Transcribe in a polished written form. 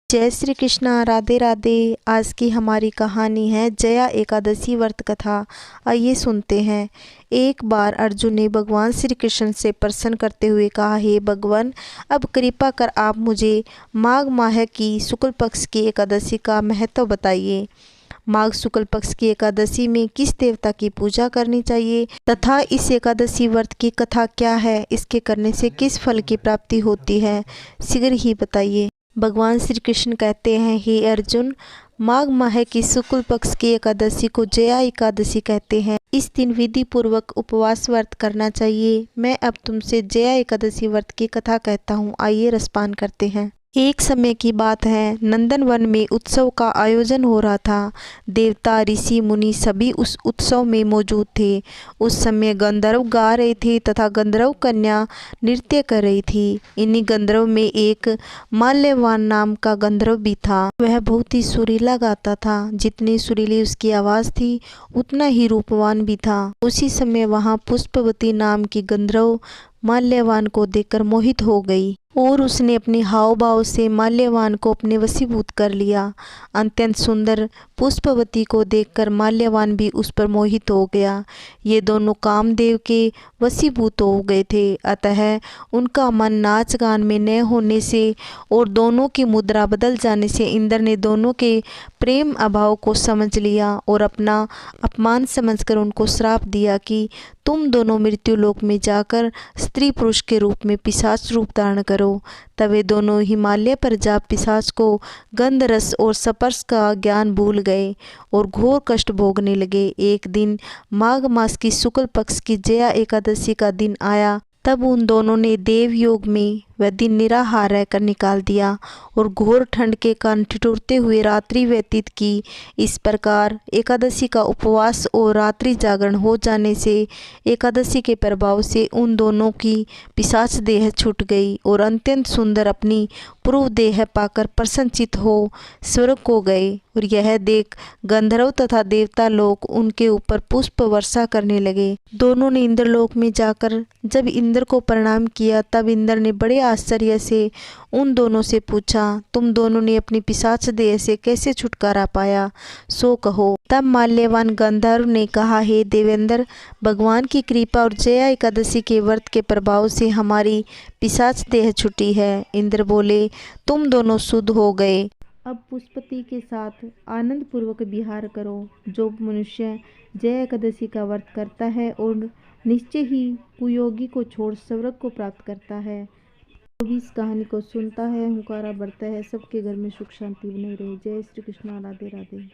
जय श्री कृष्णा, राधे राधे। आज की हमारी कहानी है जया एकादशी व्रत कथा। आइए सुनते हैं। एक बार अर्जुन ने भगवान श्री कृष्ण से प्रश्न करते हुए कहा, हे भगवान, अब कृपा कर आप मुझे माघ माह की शुक्ल पक्ष की एकादशी का महत्व बताइए। माघ शुक्ल पक्ष की एकादशी में किस देवता की पूजा करनी चाहिए तथा इस एकादशी व्रत की कथा क्या है, इसके करने से किस फल की प्राप्ति होती है, शीघ्र ही बताइए। भगवान श्री कृष्ण कहते हैं, हे अर्जुन, माघ माह की शुक्ल पक्ष की एकादशी को जया एकादशी कहते हैं। इस दिन विधि पूर्वक उपवास व्रत करना चाहिए। मैं अब तुमसे जया एकादशी व्रत की कथा कहता हूँ। आइए रसपान करते हैं। एक समय की बात है, नंदन वन में उत्सव का आयोजन हो रहा था। देवता, ऋषि, मुनि सभी उस उत्सव में मौजूद थे। उस समय गंधर्व गा रहे थे तथा गंधर्व कन्या नृत्य कर रही थी। इन्हीं गंधर्व में एक माल्यवान नाम का गंधर्व भी था। वह बहुत ही सुरीला गाता था। जितनी सुरीली उसकी आवाज़ थी उतना ही रूपवान भी था। उसी समय वहाँ पुष्पवती नाम की गंधर्व माल्यवान को देखकर मोहित हो गई और उसने अपने हाव भाव से माल्यवान को अपने वशीभूत कर लिया। अत्यंत सुंदर पुष्पवती को देखकर माल्यवान भी उस पर मोहित हो गया। ये दोनों कामदेव के वशीभूत हो गए थे। अतः उनका मन नाच गान में न होने से और दोनों की मुद्रा बदल जाने से इंद्र ने दोनों के प्रेम अभाव को समझ लिया और अपना अपमान समझकर उनको श्राप दिया कि तुम दोनों मृत्यु लोक में जाकर स्त्री पुरुष के रूप में पिशाच रूप धारण करो। तब वे दोनों हिमालय पर जा पिशाच को गंध रस और स्पर्श का ज्ञान भूल गए और घोर कष्ट भोगने लगे। एक दिन माघ मास की शुक्ल पक्ष की जया एकादशी का दिन आया। तब उन दोनों ने देव योग में वह दिन निराहार रहकर निकाल दिया और घोर ठंड के कारण ठिठुरते हुए रात्रि व्यतीत की। इस प्रकार एकादशी का उपवास और रात्रि जागरण हो जाने से एकादशी के प्रभाव से उन दोनों की पिशाच देह छूट गई और अत्यंत सुंदर अपनी पूर्व देह पाकर प्रसन्नचित हो स्वर्ग को गए। और यह देख गंधर्व तथा देवता लोग उनके ऊपर पुष्प वर्षा करने लगे। दोनों ने इंद्रलोक में जाकर जब इंद्र को प्रणाम किया तब इंद्र ने बड़े आश्चर्य से उन दोनों से पूछा, तुम दोनों ने अपनी पिशाच देह से कैसे छुटकारा पाया, सो कहो। तब माल्यवान गंधर्व ने कहा, हे देवेंद्र, भगवान की कृपा और जया एकादशी के व्रत के प्रभाव से हमारी पिशाच देह छुटी है। इंद्र बोले, तुम दोनों शुद्ध हो गए। अब पुष्पवती के साथ आनंद पूर्वक विहार करो। जो मनुष्य जया एकादशी का व्रत करता है और निश्चय ही कुयोगी को छोड़ स्वर्ग को प्राप्त करता है। जो भी इस कहानी को सुनता है, हुंकारा बढ़ता है, सबके घर में सुख शांति बनी रहे। जय श्री कृष्ण, राधे राधे।